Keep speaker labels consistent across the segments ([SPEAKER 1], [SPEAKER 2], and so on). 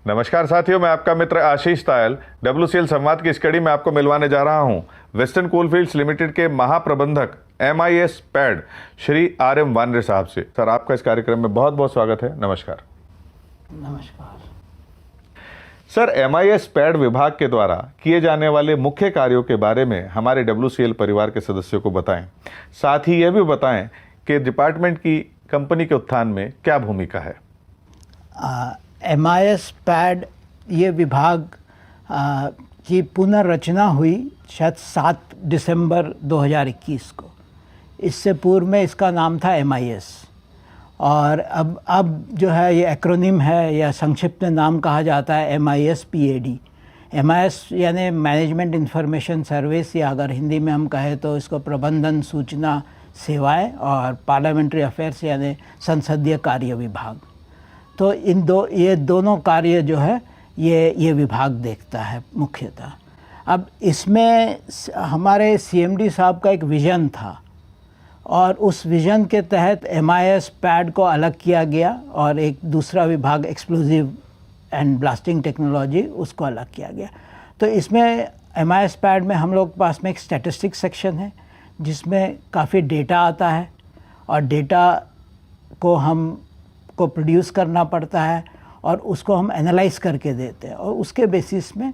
[SPEAKER 1] नमस्कार साथियों, मैं आपका मित्र आशीष तायल WCL संवाद की इस कड़ी में आपको मिलवाने जा रहा हूं वेस्टर्न कोलफील्ड्स लिमिटेड के महाप्रबंधक MIS पैड श्री RM वानरे साहब से। सर, आपका इस कार्यक्रम में बहुत बहुत स्वागत है। नमस्कार।
[SPEAKER 2] नमस्कार
[SPEAKER 1] सर, MIS पैड विभाग के द्वारा किए जाने वाले मुख्य कार्यों के बारे में हमारे WCL परिवार के सदस्यों को बताएं। साथ ही यह भी बताएं कि डिपार्टमेंट की कंपनी के उत्थान में क्या भूमिका है।
[SPEAKER 2] MIS पैड ये विभाग की पुनर्रचना हुई शायद 7 दिसंबर 2021 को। इससे पूर्व में इसका नाम था MIS और अब जो है ये एक्रोनिम है या संक्षिप्त नाम कहा जाता है MIS PAD। MIS यानी मैनेजमेंट इंफॉर्मेशन सर्विस, या अगर हिंदी में हम कहें तो इसको प्रबंधन सूचना सेवाएं, और पार्लियामेंट्री अफेयर्स यानी संसदीय कार्य विभाग। तो ये दोनों कार्य जो है ये विभाग देखता है मुख्यतः। अब इसमें हमारे CMD साहब का एक विज़न था और उस विज़न के तहत MIS पैड को अलग किया गया और एक दूसरा विभाग एक्सप्लोजिव एंड ब्लास्टिंग टेक्नोलॉजी उसको अलग किया गया। तो इसमें MIS पैड में हम लोग के पास में एक स्टैटिस्टिक्स सेक्शन है जिसमें काफ़ी डेटा आता है और डेटा को प्रोड्यूस करना पड़ता है और उसको हम एनालाइज करके देते हैं और उसके बेसिस में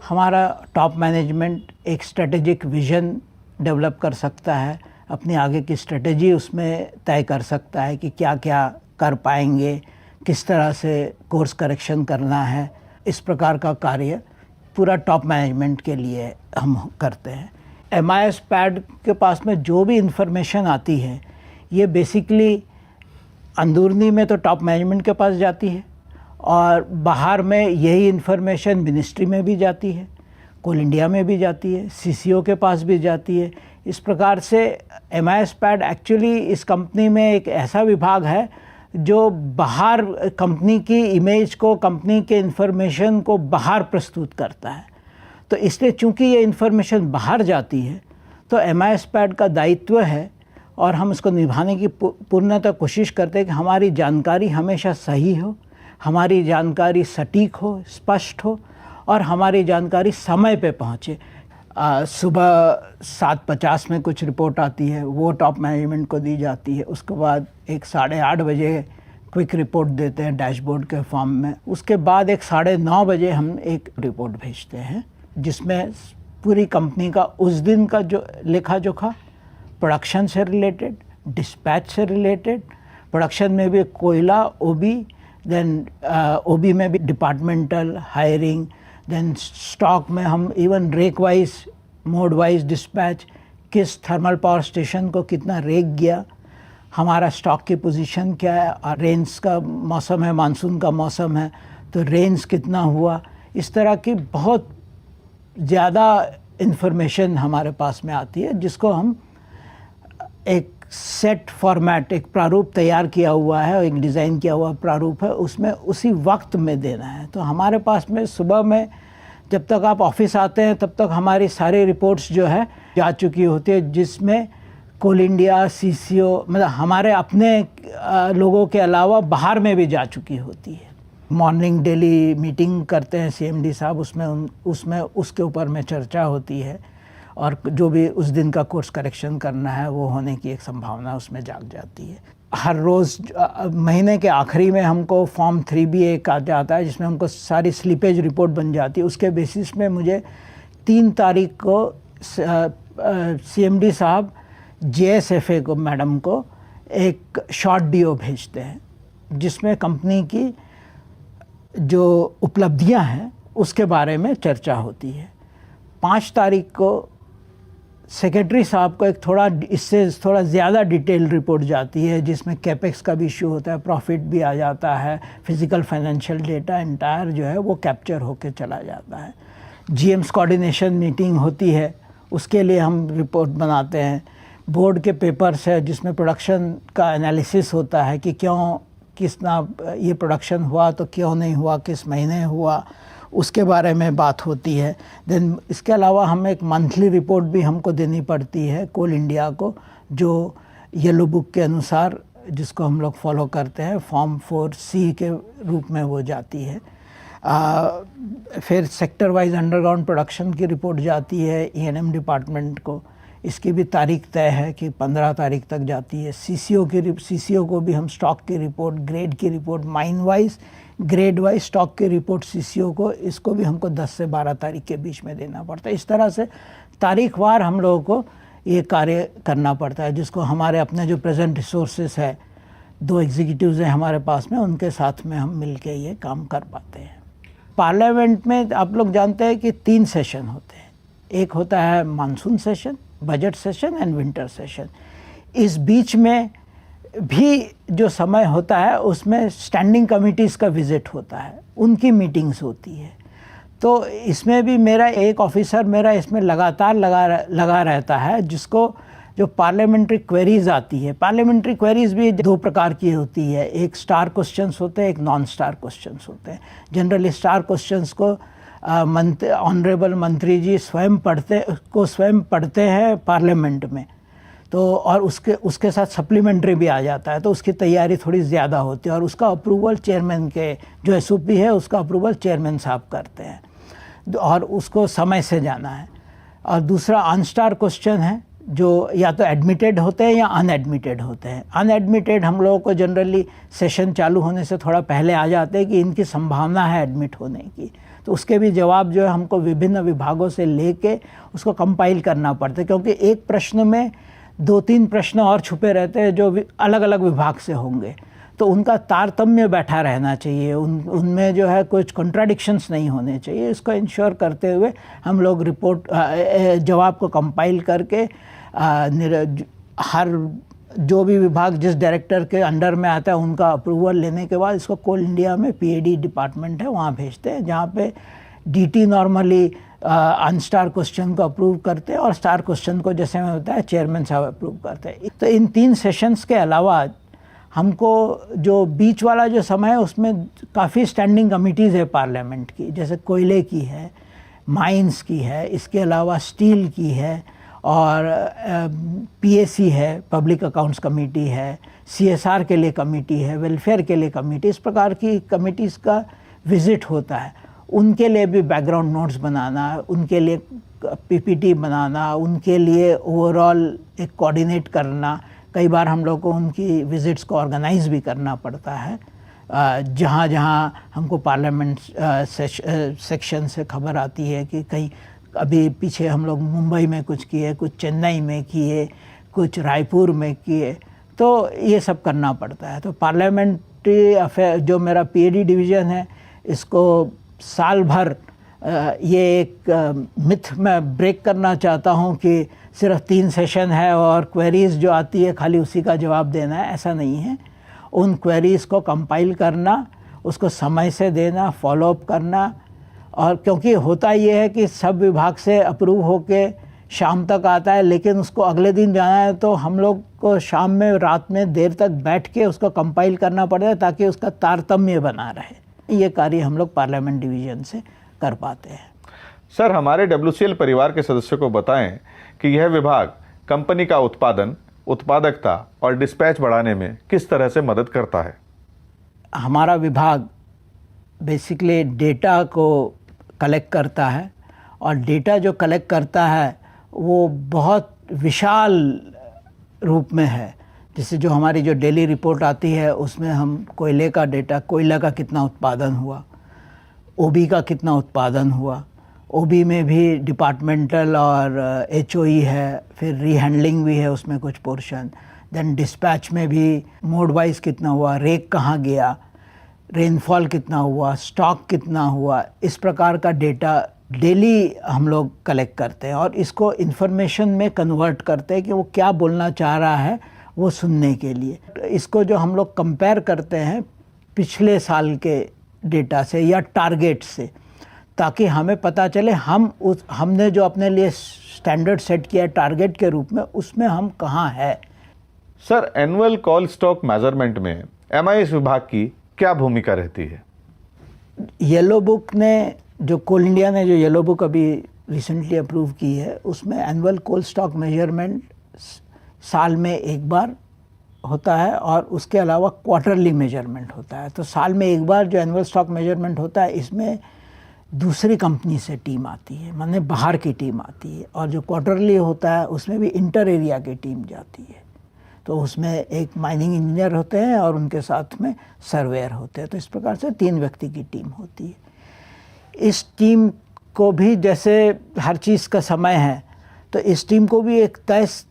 [SPEAKER 2] हमारा टॉप मैनेजमेंट एक स्ट्रेटेजिक विज़न डेवलप कर सकता है, अपनी आगे की स्ट्रेटेजी उसमें तय कर सकता है कि क्या क्या कर पाएंगे, किस तरह से कोर्स करेक्शन करना है। इस प्रकार का कार्य पूरा टॉप मैनेजमेंट के लिए हम करते हैं। MIS पैड के पास में जो भी इंफॉर्मेशन आती है ये बेसिकली अंदरूनी में तो टॉप मैनेजमेंट के पास जाती है और बाहर में यही इन्फॉर्मेशन मिनिस्ट्री में भी जाती है, कोल इंडिया में भी जाती है, CCO के पास भी जाती है। इस प्रकार से MIS पैड एक्चुअली इस कंपनी में एक ऐसा विभाग है जो बाहर कंपनी की इमेज को, कंपनी के इन्फॉर्मेशन को बाहर प्रस्तुत करता है। तो इसलिए चूँकि ये इन्फॉर्मेशन बाहर जाती है तो MIS पैड का दायित्व है और हम इसको निभाने की पूर्णतः कोशिश करते हैं कि हमारी जानकारी हमेशा सही हो, हमारी जानकारी सटीक हो, स्पष्ट हो और हमारी जानकारी समय पे पहुँचे। सुबह 7:50 में कुछ रिपोर्ट आती है, वो टॉप मैनेजमेंट को दी जाती है। उसके बाद एक 8:30 बजे क्विक रिपोर्ट देते हैं डैशबोर्ड के फॉर्म में। उसके बाद एक 9:30 बजे हम एक रिपोर्ट भेजते हैं जिसमें पूरी कंपनी का उस दिन का जो लेखा जोखा, प्रोडक्शन से रिलेटेड, डिस्पैच से रिलेटेड, प्रोडक्शन में भी कोयला, OB, देन OB में भी डिपार्टमेंटल हायरिंग, देन स्टॉक में हम even rake wise, mode wise dispatch, किस थर्मल पावर स्टेशन को कितना रेक गया, हमारा स्टॉक की पोजीशन क्या है, और रेंज का मौसम है, मानसून का मौसम है तो रेंज कितना हुआ। इस तरह की बहुत ज़्यादा इन्फॉर्मेशन हमारे पास में आती है जिसको हम एक सेट फॉर्मेट, एक प्रारूप तैयार किया हुआ है, एक डिज़ाइन किया हुआ प्रारूप है, उसमें उसी वक्त में देना है। तो हमारे पास में सुबह में जब तक आप ऑफिस आते हैं तब तक हमारी सारी रिपोर्ट्स जो है जा चुकी होती है, जिसमें कोल इंडिया, CCO, मतलब हमारे अपने लोगों के अलावा बाहर में भी जा चुकी होती है। मॉर्निंग डेली मीटिंग करते हैं CMD साहब, उसमें उसके ऊपर में चर्चा होती है और जो भी उस दिन का कोर्स करेक्शन करना है वो होने की एक संभावना उसमें जाग जाती है। हर रोज़ महीने के आखिरी में हमको फॉर्म 3B एक आ जाता है जिसमें हमको सारी स्लीपेज रिपोर्ट बन जाती है। उसके बेसिस में मुझे 3 तारीख को CMD साहब JSFA को, मैडम को, एक शॉर्ट DO भेजते हैं जिसमें कंपनी की जो उपलब्धियां हैं उसके बारे में चर्चा होती है। 5 तारीख को सेक्रेटरी साहब को इससे थोड़ा ज़्यादा डिटेल रिपोर्ट जाती है जिसमें कैपेक्स का भी इशू होता है, प्रॉफिट भी आ जाता है, फिजिकल फाइनेंशियल डेटा एंटायर जो है वो कैप्चर होके चला जाता है। GM's कोऑर्डिनेशन मीटिंग होती है, उसके लिए हम रिपोर्ट बनाते हैं। बोर्ड के पेपर्स है जिसमें प्रोडक्शन का एनालिसिस होता है कि क्यों कितना ये प्रोडक्शन हुआ, तो क्यों नहीं हुआ, किस महीने हुआ, उसके बारे में बात होती है। देन इसके अलावा हम एक मंथली रिपोर्ट भी हमको देनी पड़ती है कोल इंडिया को, जो येलो बुक के अनुसार जिसको हम लोग फॉलो करते हैं, फॉर्म 4C के रूप में वो जाती है। फिर सेक्टर वाइज अंडरग्राउंड प्रोडक्शन की रिपोर्ट जाती है E&M डिपार्टमेंट को, इसकी भी तारीख तय है कि 15 तारीख तक जाती है। सीसीओ को भी हम स्टॉक की रिपोर्ट, ग्रेड की report, mine wise grade wise stock की रिपोर्ट सीसीओ को, इसको भी हमको 10 से 12 तारीख के बीच में देना पड़ता है। इस तरह से तारीखवार हम लोगों को ये कार्य करना पड़ता है, जिसको हमारे अपने जो प्रेजेंट रिसोर्सेस है, 2 एग्जीक्यूटिव्स हैं हमारे पास में, उनके साथ में हम मिलके ये काम कर पाते हैं। पार्लियामेंट में आप लोग जानते हैं कि 3 सेशन होते हैं। एक होता है monsoon session, budget session and winter session. इस बीच में भी जो समय होता है उसमें स्टैंडिंग कमिटीज़ का विज़िट होता है, उनकी मीटिंग्स होती है। तो इसमें भी मेरा एक ऑफिसर मेरा इसमें लगातार लगा रहता है, जिसको जो पार्लियामेंट्री क्वेरीज आती है। पार्लियामेंट्री क्वेरीज भी 2 प्रकार की होती है, एक स्टार क्वेश्चंस होते हैं, एक नॉन स्टार क्वेश्चंस होते हैं। जनरली स्टार क्वेश्चंस को ऑनरेबल मंत्री जी स्वयं पढ़ते हैं पार्लियामेंट में, तो और उसके साथ सप्लीमेंट्री भी आ जाता है, तो उसकी तैयारी थोड़ी ज़्यादा होती है, और उसका अप्रूवल चेयरमैन के जो एसओपी है उसका अप्रूवल चेयरमैन साहब करते हैं, और उसको समय से जाना है। और दूसरा अनस्टार क्वेश्चन है, जो या तो एडमिटेड होते हैं या अनएडमिटेड होते हैं। अनएडमिटेड हम लोगों को जनरली सेशन चालू होने से थोड़ा पहले आ जाते हैं कि इनकी संभावना है एडमिट होने की, तो उसके भी जवाब जो है हमको विभिन्न विभागों से लेके उसको कंपाइल करना पड़ता है, क्योंकि एक प्रश्न में 2-3 प्रश्न और छुपे रहते हैं जो अलग अलग विभाग से होंगे, तो उनका तारतम्य बैठा रहना चाहिए, उनमें जो है कुछ कॉन्ट्राडिक्शंस नहीं होने चाहिए। इसको इंश्योर करते हुए हम लोग रिपोर्ट जवाब को कंपाइल करके हर जो भी विभाग जिस डायरेक्टर के अंडर में आता है उनका अप्रूवल लेने के बाद इसको कोल इंडिया में पीएडी डिपार्टमेंट है वहाँ भेजते हैं, जहाँ पे डीटी नॉर्मली अनस्टार क्वेश्चन को अप्रूव करते हैं और स्टार क्वेश्चन को जैसे मैं बताया चेयरमैन साहब अप्रूव करते हैं। तो इन 3 सेशंस के अलावा हमको जो बीच वाला जो समय है उसमें काफ़ी स्टैंडिंग कमिटीज़ है पार्लियामेंट की, जैसे कोयले की है, माइंस की है, इसके अलावा स्टील की है, और पीएसी है, पब्लिक अकाउंट्स कमेटी है, सीएसआर के लिए कमेटी है, वेलफेयर के लिए कमेटी, इस प्रकार की कमिटीज़ का विज़िट होता है। उनके लिए भी बैकग्राउंड नोट्स बनाना, उनके लिए पीपीटी बनाना, उनके लिए ओवरऑल एक कोऑर्डिनेट करना। कई बार हम लोग को उनकी विज़िट्स को ऑर्गेनाइज भी करना पड़ता है, जहाँ जहाँ हमको पार्लियामेंट सेक्शन से खबर आती है कि कहीं अभी पीछे हम लोग मुंबई में कुछ किए, कुछ चेन्नई में किए, कुछ रायपुर में किए, तो ये सब करना पड़ता है। तो पार्लियामेंट्री अफेयर जो मेरा पीएडी डिवीज़न है, इसको साल भर ये एक मिथ मैं ब्रेक करना चाहता हूँ कि सिर्फ 3 सेशन है और क्वेरीज़ जो आती है खाली उसी का जवाब देना है, ऐसा नहीं है। उन क्वेरीज़ को कंपाइल करना, उसको समय से देना, फॉलोअप करना, और क्योंकि होता ये है कि सब विभाग से अप्रूव होके शाम तक आता है, लेकिन उसको अगले दिन जाना है तो हम लोग को शाम में रात में देर तक बैठ के उसको कंपाइल करना पड़ेगा ताकि उसका तारतम्य बना रहे। ये कार्य हम लोग पार्लियामेंट डिवीज़न से कर पाते हैं।
[SPEAKER 1] सर, हमारे WCL परिवार के सदस्यों को बताएं कि यह विभाग कंपनी का उत्पादन, उत्पादकता और डिस्पैच बढ़ाने में किस तरह से मदद करता है।
[SPEAKER 2] हमारा विभाग बेसिकली डेटा को कलेक्ट करता है, और डेटा जो कलेक्ट करता है वो बहुत विशाल रूप में है। जैसे जो हमारी जो डेली रिपोर्ट आती है उसमें हम कोयले का डेटा, कोयला का कितना उत्पादन हुआ, ओबी का कितना उत्पादन हुआ, ओबी में भी डिपार्टमेंटल और एचओई है, फिर रीहैंडलिंग भी है उसमें कुछ पोर्शन, देन डिस्पैच में भी मोड वाइज कितना हुआ, रेक कहाँ गया, रेनफॉल कितना हुआ, स्टॉक कितना हुआ, इस प्रकार का डेटा डेली हम लोग कलेक्ट करते हैं और इसको इन्फॉर्मेशन में कन्वर्ट करते हैं कि वो क्या बोलना चाह रहा है वो सुनने के लिए। इसको जो हम लोग कंपेयर करते हैं पिछले साल के डेटा से या टारगेट से, ताकि हमें पता चले हमने जो अपने लिए स्टैंडर्ड सेट किया है टारगेट के रूप में, उसमें हम कहाँ है।
[SPEAKER 1] Sir, annual call stock measurement में MIS विभाग की क्या भूमिका रहती है।
[SPEAKER 2] येलो बुक ने जो कोल इंडिया ने जो येलो बुक अभी रिसेंटली अप्रूव की है, उसमें एनुअल कोल स्टॉक मेजरमेंट साल में एक बार होता है और उसके अलावा क्वार्टरली मेजरमेंट होता है। तो साल में एक बार जो एनुअल स्टॉक मेजरमेंट होता है, इसमें दूसरी कंपनी से टीम आती है, माने बाहर की टीम आती है। और जो क्वार्टरली होता है उसमें भी इंटर एरिया की टीम जाती है। तो उसमें एक माइनिंग इंजीनियर होते हैं और उनके साथ में सर्वेयर होते हैं। तो इस प्रकार से 3 व्यक्ति की टीम होती है। इस टीम को भी जैसे हर चीज़ का समय है, तो इस टीम को भी एक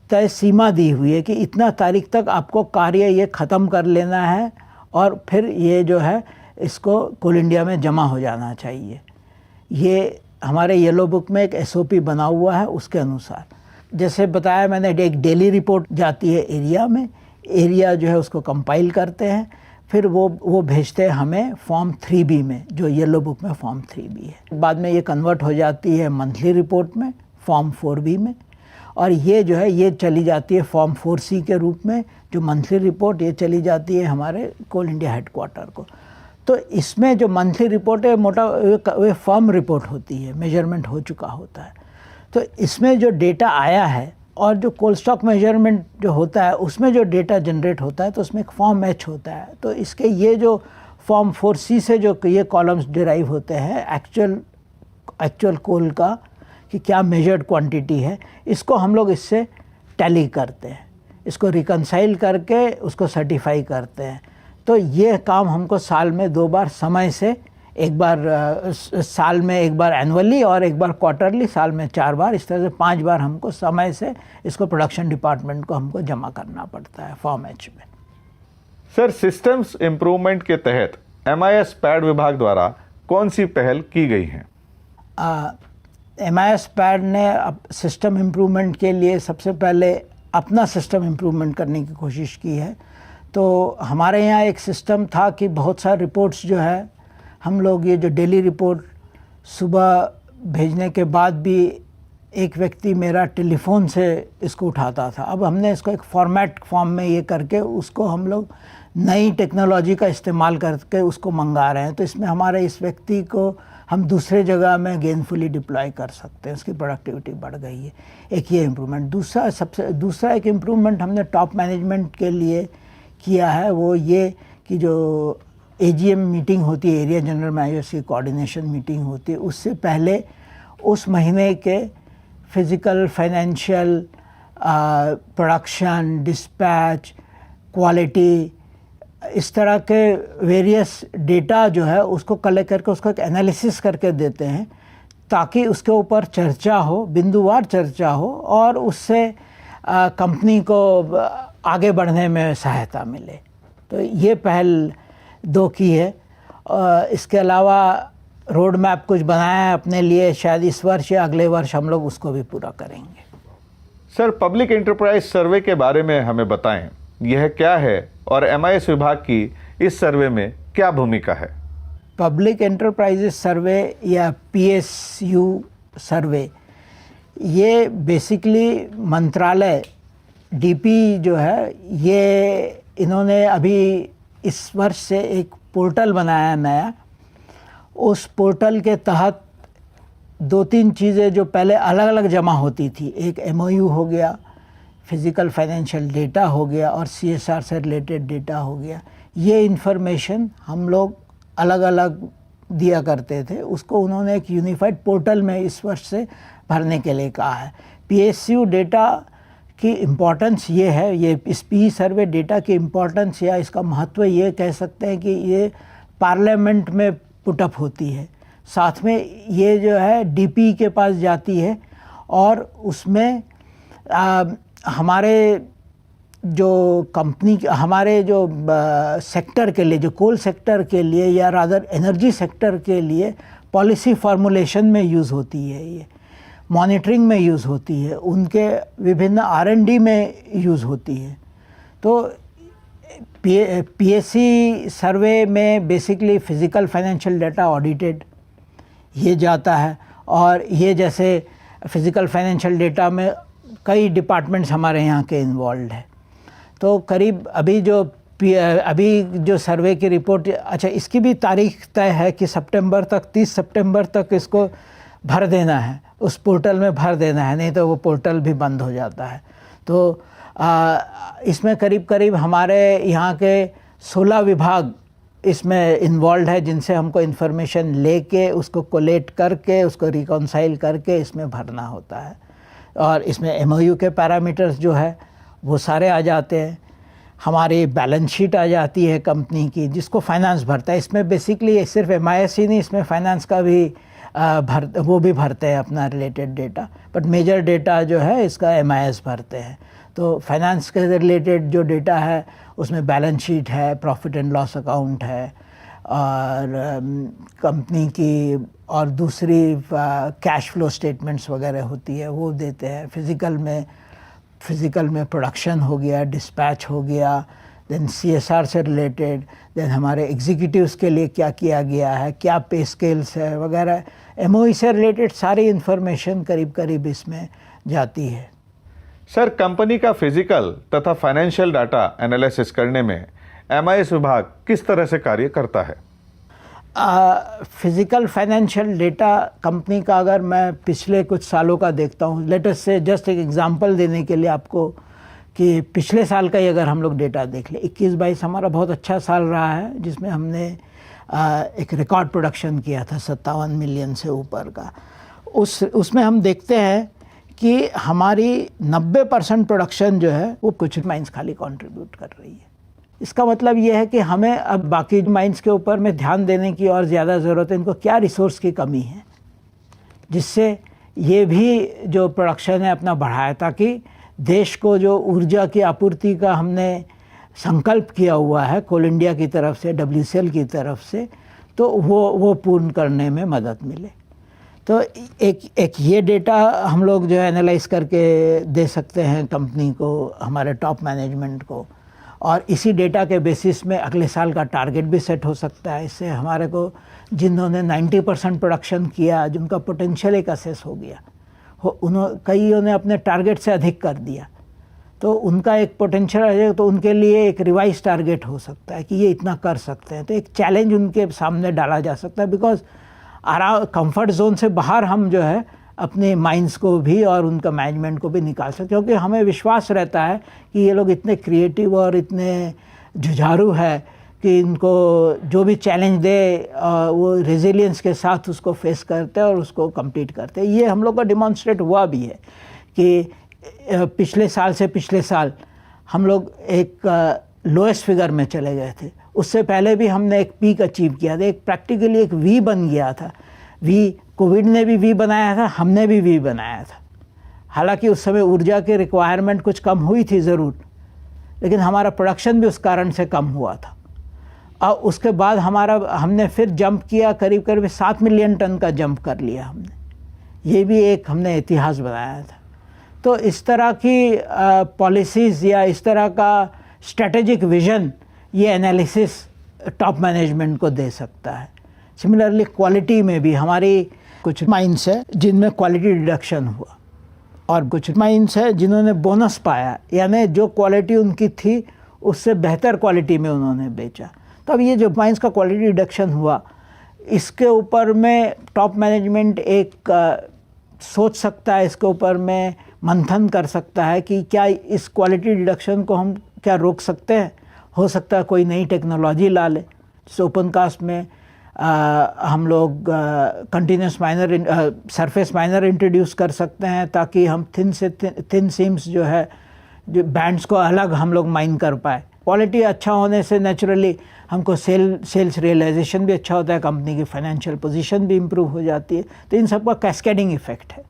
[SPEAKER 2] तय सीमा दी हुई है कि इतना तारीख तक आपको कार्य ये ख़त्म कर लेना है और फिर ये जो है इसको कोल इंडिया में जमा हो जाना चाहिए। ये हमारे येलो बुक में एक एसओपी बना हुआ है। उसके अनुसार जैसे बताया मैंने, एक डेली रिपोर्ट जाती है एरिया में, एरिया जो है उसको कंपाइल करते हैं, फिर वो भेजते हैं हमें फॉर्म 3B में, जो येलो बुक में फॉर्म 3B है। बाद में ये कन्वर्ट हो जाती है मंथली रिपोर्ट में, फॉर्म 4B में, और ये जो है ये चली जाती है फॉर्म 4C के रूप में। जो मंथली रिपोर्ट ये चली जाती है हमारे कोल इंडिया हेडक्वार्टर को। तो इसमें जो मंथली रिपोर्ट है मोटा वे फर्म रिपोर्ट होती है, मेजरमेंट हो चुका होता है। तो इसमें जो डेटा आया है और जो कोल स्टॉक मेजरमेंट जो होता है उसमें जो डेटा जनरेट होता है, तो उसमें एक फॉर्म H होता है। तो इसके ये जो फॉर्म 4C से जो ये कॉलम्स डिराइव होते हैं एक्चुअल कोल का कि क्या मेजर्ड क्वांटिटी है, इसको हम लोग इससे टैली करते हैं, इसको रिकंसाइल करके उसको सर्टिफाई करते हैं। तो ये काम हमको साल में 2 बार समय से, एक बार साल में एक बार एनुअली और एक बार क्वार्टरली, साल में 4 बार, इस तरह से 5 बार हमको समय से इसको प्रोडक्शन डिपार्टमेंट को हमको जमा करना पड़ता है फॉर्म H में।
[SPEAKER 1] सर, सिस्टम्स इम्प्रूवमेंट के तहत MIS पैड विभाग द्वारा कौन सी पहल की गई है?
[SPEAKER 2] MIS पैड ने सिस्टम इम्प्रूवमेंट के लिए सबसे पहले अपना सिस्टम इम्प्रूवमेंट करने की कोशिश की है। तो हमारे यहाँ एक सिस्टम था कि बहुत सारे रिपोर्ट्स जो है हम लोग ये जो डेली रिपोर्ट सुबह भेजने के बाद भी एक व्यक्ति मेरा टेलीफोन से इसको उठाता था। अब हमने इसको एक फॉर्मेट फॉर्म में ये करके उसको हम लोग नई टेक्नोलॉजी का इस्तेमाल करके उसको मंगा रहे हैं। तो इसमें हमारे इस व्यक्ति को हम दूसरे जगह में गेनफुली डिप्लॉय कर सकते हैं, उसकी प्रोडक्टिविटी बढ़ गई है। एक ये इम्प्रूवमेंट। दूसरा एक इम्प्रूवमेंट हमने टॉप मैनेजमेंट के लिए किया है, वो ये कि जो AGM मीटिंग होती है, एरिया जनरल मैनेजर्स की कोऑर्डिनेशन मीटिंग होती है, उससे पहले उस महीने के physical, financial, production, dispatch, quality, इस तरह के वेरियस डेटा जो है उसको कलेक्ट करके उसको एक एनालिसिस करके देते हैं, ताकि उसके ऊपर चर्चा हो, बिंदुवार चर्चा हो और उससे कंपनी को आगे बढ़ने में सहायता मिले। तो ये पहल 2 की है। इसके अलावा रोड मैप कुछ बनाया है अपने लिए, शायद इस वर्ष या अगले वर्ष हम लोग उसको भी पूरा करेंगे।
[SPEAKER 1] सर, पब्लिक एंटरप्राइज सर्वे के बारे में हमें बताएं, यह क्या है और MIS विभाग की इस सर्वे में क्या भूमिका है?
[SPEAKER 2] पब्लिक एंटरप्राइजेस सर्वे या PSU सर्वे, ये बेसिकली मंत्रालय DP जो है, ये इन्होंने अभी इस वर्ष से एक पोर्टल बनाया नया। उस पोर्टल के तहत 2-3 चीज़ें जो पहले अलग अलग जमा होती थी, एक MOU हो गया, फिज़िकल फाइनेंशियल डेटा हो गया और CSR से रिलेटेड डेटा हो गया। ये इन्फॉर्मेशन हम लोग अलग अलग दिया करते थे, उसको उन्होंने एक यूनिफाइड पोर्टल में इस वर्ष से भरने के लिए कहा है। PSU डेटा की इम्पोर्टेंस ये है, ये इस PE सर्वे डेटा की इम्पोर्टेंस या इसका महत्व ये कह सकते हैं कि ये पार्लियामेंट में पुटअप होती है, साथ में ये जो है DP के पास जाती है और उसमें हमारे जो कंपनी, हमारे जो सेक्टर के लिए, जो कोल सेक्टर के लिए या रादर एनर्जी सेक्टर के लिए पॉलिसी फार्मूलेशन में यूज़ होती है, ये मॉनिटरिंग में यूज़ होती है, उनके विभिन्न R&D में यूज़ होती है। तो PSC सर्वे में basically physical financial data audited ये जाता है, और ये जैसे फ़िज़िकल फाइनेंशियल डेटा में कई डिपार्टमेंट्स हमारे यहाँ के इन्वॉल्व है। तो करीब अभी जो सर्वे की रिपोर्ट, अच्छा इसकी भी तारीख तय है कि सितंबर तक, 30 सितंबर तक इसको भर देना है, उस पोर्टल में भर देना है, नहीं तो वो पोर्टल भी बंद हो जाता है। तो इसमें करीब करीब हमारे यहाँ के 16 विभाग इसमें इन्वॉल्व है, जिनसे हमको इन्फॉर्मेशन लेके उसको कोलेट करके उसको रिकॉन्साइल करके इसमें भरना होता है। और इसमें एमओयू के पैरामीटर्स जो है वो सारे आ जाते हैं। हमारी बैलेंस शीट आ जाती है कंपनी की, जिसको फाइनेंस भरता है। इसमें बेसिकली सिर्फ एमआईएस ही नहीं, इसमें फाइनेंस का भी वो भी भरते हैं अपना related data, but major data जो है इसका एमआईएस भरते हैं। तो फाइनेंस के रिलेटेड जो डेटा है उसमें बैलेंस शीट है, प्रॉफिट एंड लॉस अकाउंट है, और कंपनी की और दूसरी कैश फ्लो स्टेटमेंट्स वगैरह होती है वो देते हैं। फिज़िकल में प्रोडक्शन हो गया, डिस्पैच हो गया, देन सीएसआर से रिलेटेड, देन हमारे एग्जीक्यूटिव्स के लिए क्या किया गया है, क्या पे स्केल्स है वगैरह, एमओई से रिलेटेड सारी इन्फॉर्मेशन करीब करीब इसमें जाती है।
[SPEAKER 1] सर, कंपनी का फिजिकल तथा फाइनेंशियल डाटा एनालिसिस करने में एमआईएस विभाग किस तरह से कार्य करता है?
[SPEAKER 2] फिज़िकल फाइनेंशियल डेटा कंपनी का अगर मैं पिछले कुछ सालों का देखता हूँ, लेट अस से जस्ट एक एग्जांपल देने के लिए आपको कि पिछले साल का ही अगर हम लोग डेटा देख लें, 21-22 हमारा बहुत अच्छा साल रहा है, जिसमें हमने एक रिकॉर्ड प्रोडक्शन किया था 57 मिलियन से ऊपर का। उसमें हम देखते हैं कि हमारी 90% प्रोडक्शन जो है वो कुछ माइंस खाली कंट्रीब्यूट कर रही है। इसका मतलब ये है कि हमें अब बाकी माइंस के ऊपर में ध्यान देने की और ज़्यादा ज़रूरत है। इनको क्या रिसोर्स की कमी है, जिससे ये भी जो प्रोडक्शन है अपना बढ़ाए, ताकि देश को जो ऊर्जा की आपूर्ति का हमने संकल्प किया हुआ है कोल इंडिया की तरफ से, WCL की तरफ से, तो वो पूर्ण करने में मदद मिले। तो एक ये डेटा हम लोग जो है एनालाइज करके दे सकते हैं कंपनी को, हमारे टॉप मैनेजमेंट को, और इसी डेटा के बेसिस में अगले साल का टारगेट भी सेट हो सकता है। इससे हमारे को जिन्होंने 90% प्रोडक्शन किया, जिनका पोटेंशियल एक असेस हो गया, कईयों ने अपने टारगेट से अधिक कर दिया, तो उनका एक पोटेंशियल है, तो उनके लिए एक रिवाइज टारगेट हो सकता है कि ये इतना कर सकते हैं। तो एक चैलेंज उनके सामने डाला जा सकता है, बिकॉज कंफर्ट जोन से बाहर हम जो है अपने माइंड्स को भी और उनका मैनेजमेंट को भी निकाल सकते, क्योंकि हमें विश्वास रहता है कि ये लोग इतने क्रिएटिव और इतने जुझारू है कि इनको जो भी चैलेंज दे वो रेजिलियंस के साथ उसको फेस करते हैं और उसको कंप्लीट करते हैं। ये हम लोग का डिमॉन्स्ट्रेट हुआ भी है कि पिछले साल हम लोग एक लोएस्ट फिगर में चले गए थे। उससे पहले भी हमने एक पीक अचीव किया था, एक प्रैक्टिकली एक वी बन गया था। वी कोविड ने भी वी बनाया था, हमने भी वी बनाया था। हालांकि उस समय ऊर्जा की रिक्वायरमेंट कुछ कम हुई थी ज़रूर, लेकिन हमारा प्रोडक्शन भी उस कारण से कम हुआ था। और उसके बाद हमने फिर जंप किया, करीब करीब 7 मिलियन टन का जंप कर लिया हमने। ये भी एक हमने इतिहास बनाया था। तो इस तरह की पॉलिसीज़ या इस तरह का स्ट्रेटेजिक विज़न ये एनालिसिस टॉप मैनेजमेंट को दे सकता है। सिमिलरली क्वालिटी में भी हमारी कुछ माइंस है जिनमें क्वालिटी रिडक्शन हुआ, और कुछ माइंस है जिन्होंने बोनस पाया, यानी जो क्वालिटी उनकी थी उससे बेहतर क्वालिटी में उन्होंने बेचा। तो अब ये जो माइंस का क्वालिटी रिडक्शन हुआ, इसके ऊपर में टॉप मैनेजमेंट एक सोच सकता है, इसके ऊपर में मंथन कर सकता है कि क्या इस क्वालिटी रिडक्शन को हम क्या रोक सकते हैं। हो सकता है कोई नई टेक्नोलॉजी ला ले, जैसे ओपन कास्ट में हम लोग continuous minor surface miner introduce कर सकते हैं, ताकि हम थिन सीम्स जो है जो बैंड्स को अलग हम लोग माइन कर पाए। क्वालिटी अच्छा होने से नेचुरली हमको सेल्स रियलाइजेशन भी अच्छा होता है, कंपनी की फाइनेंशियल पोजीशन भी इम्प्रूव हो जाती है। तो इन सब का कैस्केडिंग इफेक्ट है।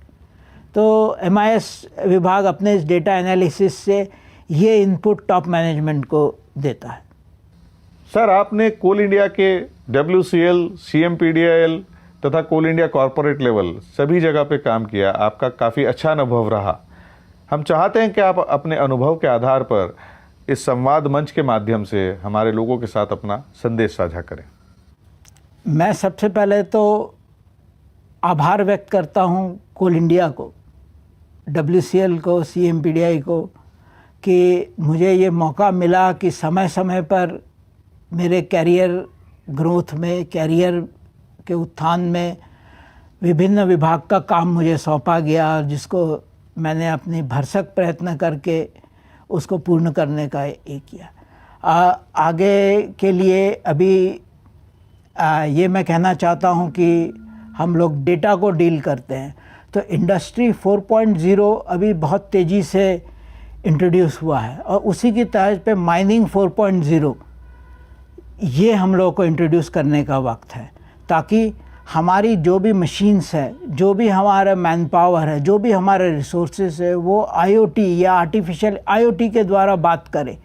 [SPEAKER 2] तो एमआईएस विभाग अपने इस डेटा एनालिसिस से ये इनपुट टॉप मैनेजमेंट को देता है।
[SPEAKER 1] सर, आपने कोल इंडिया के WCL, CMPDIL तथा कोल इंडिया कॉरपोरेट लेवल सभी जगह पे काम किया, आपका काफ़ी अच्छा अनुभव रहा। हम चाहते हैं कि आप अपने अनुभव के आधार पर इस संवाद मंच के माध्यम से हमारे लोगों के साथ अपना संदेश साझा करें।
[SPEAKER 2] मैं सबसे पहले तो आभार व्यक्त करता हूँ कोल इंडिया को, WCL को, CMPDI को, कि मुझे ये मौका मिला कि समय समय पर मेरे कैरियर ग्रोथ में, कैरियर के उत्थान में विभिन्न विभाग का काम मुझे सौंपा गया, और जिसको मैंने अपनी भरसक प्रयत्न करके उसको पूर्ण करने का ये किया। आगे के लिए अभी ये मैं कहना चाहता हूँ कि हम लोग डेटा को डील करते हैं, तो इंडस्ट्री 4.0 अभी बहुत तेज़ी से इंट्रोड्यूस हुआ है और उसी की तर्ज पे माइनिंग 4.0 ये हम लोगों को इंट्रोड्यूस करने का वक्त है, ताकि हमारी जो भी मशीन्स है, जो भी हमारा मैन पावर है, जो भी हमारे रिसोर्सेज है, वो IoT या आर्टिफिशियल IoT के द्वारा बात करे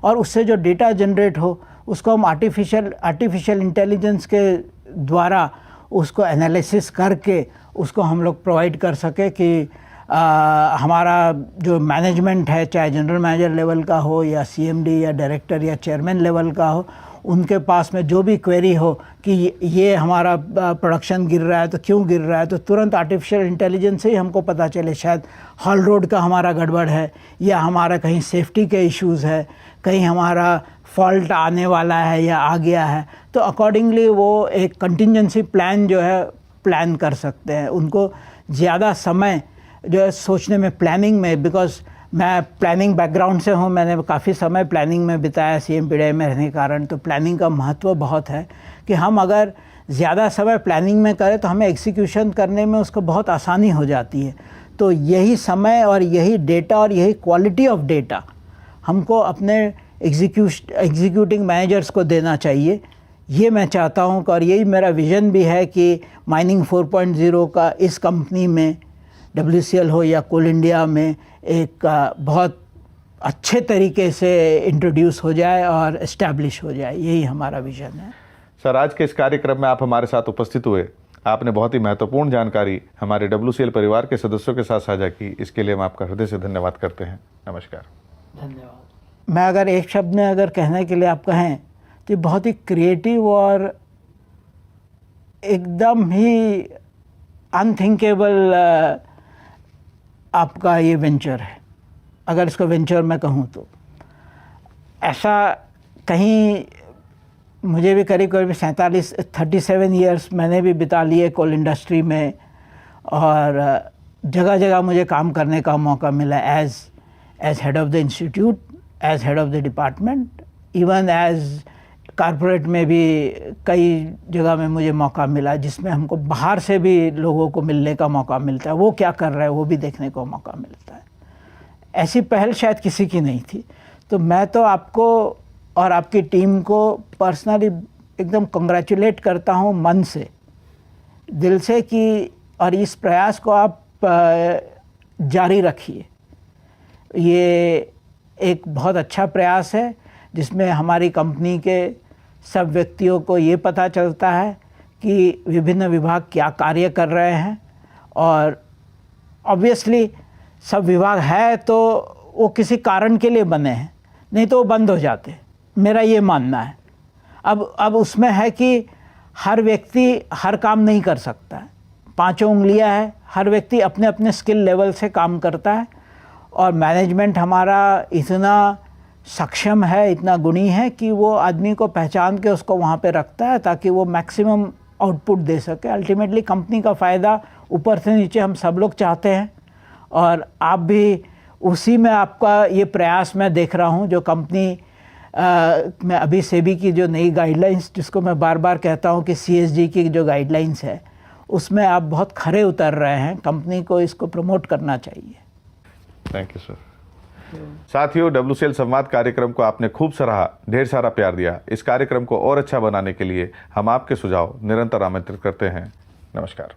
[SPEAKER 2] और उससे जो डेटा जनरेट हो उसको हम आर्टिफिशियल इंटेलिजेंस के द्वारा उसको एनालिसिस करके उसको हम लोग प्रोवाइड कर सके कि हमारा जो मैनेजमेंट है, चाहे जनरल मैनेजर लेवल का हो या CMD या डायरेक्टर या चेयरमैन लेवल का हो, उनके पास में जो भी क्वेरी हो कि ये हमारा प्रोडक्शन गिर रहा है तो क्यों गिर रहा है, तो तुरंत आर्टिफिशियल इंटेलिजेंस से ही हमको पता चले शायद हॉल रोड का हमारा गड़बड़ है या हमारा कहीं सेफ्टी के इश्यूज़ है, कहीं हमारा फॉल्ट आने वाला है या आ गया है, तो अकॉर्डिंगली वो एक कंटिजेंसी प्लान जो है प्लान कर सकते हैं। उनको ज़्यादा समय जो है सोचने में, प्लानिंग में, बिकॉज मैं प्लानिंग बैकग्राउंड से हूँ, मैंने काफ़ी समय प्लानिंग में बिताया CMPDI में रहने के कारण, तो प्लानिंग का महत्व बहुत है कि हम अगर ज़्यादा समय प्लानिंग में करें तो हमें एग्जीक्यूशन करने में उसको बहुत आसानी हो जाती है। तो यही समय और यही डेटा और यही क्वालिटी ऑफ डेटा हमको अपने एग्जीक्यूटिंग मैनेजर्स को देना चाहिए। ये मैं चाहता हूँ और यही मेरा विज़न भी है कि माइनिंग 4.0 का इस कंपनी में, WCL हो या कोल इंडिया में, एक बहुत अच्छे तरीके से इंट्रोड्यूस हो जाए और इस्टेब्लिश हो जाए, यही हमारा विज़न है।
[SPEAKER 1] सर, आज के इस कार्यक्रम में आप हमारे साथ उपस्थित हुए, आपने बहुत ही महत्वपूर्ण जानकारी हमारे WCL परिवार के सदस्यों के साथ साझा की, इसके लिए हम आपका हृदय से धन्यवाद करते हैं। नमस्कार।
[SPEAKER 2] धन्यवाद। मैं अगर एक शब्द में अगर कहने के लिए आप कहें तो बहुत ही क्रिएटिव और एकदम ही अनथिंकेबल आपका ये वेंचर है, अगर इसको वेंचर मैं कहूँ तो। ऐसा कहीं मुझे भी करीब 37 ईयर्स मैंने भी बिता लिए कोल इंडस्ट्री में और जगह जगह मुझे काम करने का मौका मिला as head of the institute, as head of the department, even as corporate में भी कई जगह में मुझे मौका मिला जिसमें हमको बाहर से भी लोगों को मिलने का मौका मिलता है, वो क्या कर रहा है वो भी देखने को मौका मिलता है। ऐसी पहल शायद किसी की नहीं थी। तो मैं तो आपको और आपकी टीम को पर्सनली एकदम कंग्रेचुलेट करता हूँ मन से, दिल से, कि और इस प्रयास को आप जारी रखिए। ये एक बहुत अच्छा प्रयास है जिसमें हमारी कंपनी के सब व्यक्तियों को ये पता चलता है कि विभिन्न विभाग क्या कार्य कर रहे हैं, और ऑब्वियसली सब विभाग है तो वो किसी कारण के लिए बने हैं, नहीं तो वो बंद हो जाते, मेरा ये मानना है। अब उसमें है कि हर व्यक्ति हर काम नहीं कर सकता है, 5 उंगलियां हैं, हर व्यक्ति अपने अपने स्किल लेवल से काम करता है, और मैनेजमेंट हमारा इतना सक्षम है, इतना गुणी है कि वो आदमी को पहचान के उसको वहाँ पे रखता है ताकि वो मैक्सिमम आउटपुट दे सके। अल्टीमेटली कंपनी का फ़ायदा ऊपर से नीचे हम सब लोग चाहते हैं, और आप भी उसी में आपका ये प्रयास मैं देख रहा हूँ। जो कंपनी में अभी सेबी की जो नई गाइडलाइंस, जिसको मैं बार बार कहता हूँ कि CSG की जो गाइडलाइंस है, उसमें आप बहुत खरे उतर रहे हैं। कंपनी को इसको प्रमोट करना चाहिए।
[SPEAKER 1] Thank you sir. साथियों, WCL संवाद कार्यक्रम को आपने खूब सराहा, ढेर सारा प्यार दिया। इस कार्यक्रम को और अच्छा बनाने के लिए हम आपके सुझाव निरंतर आमंत्रित करते हैं। नमस्कार।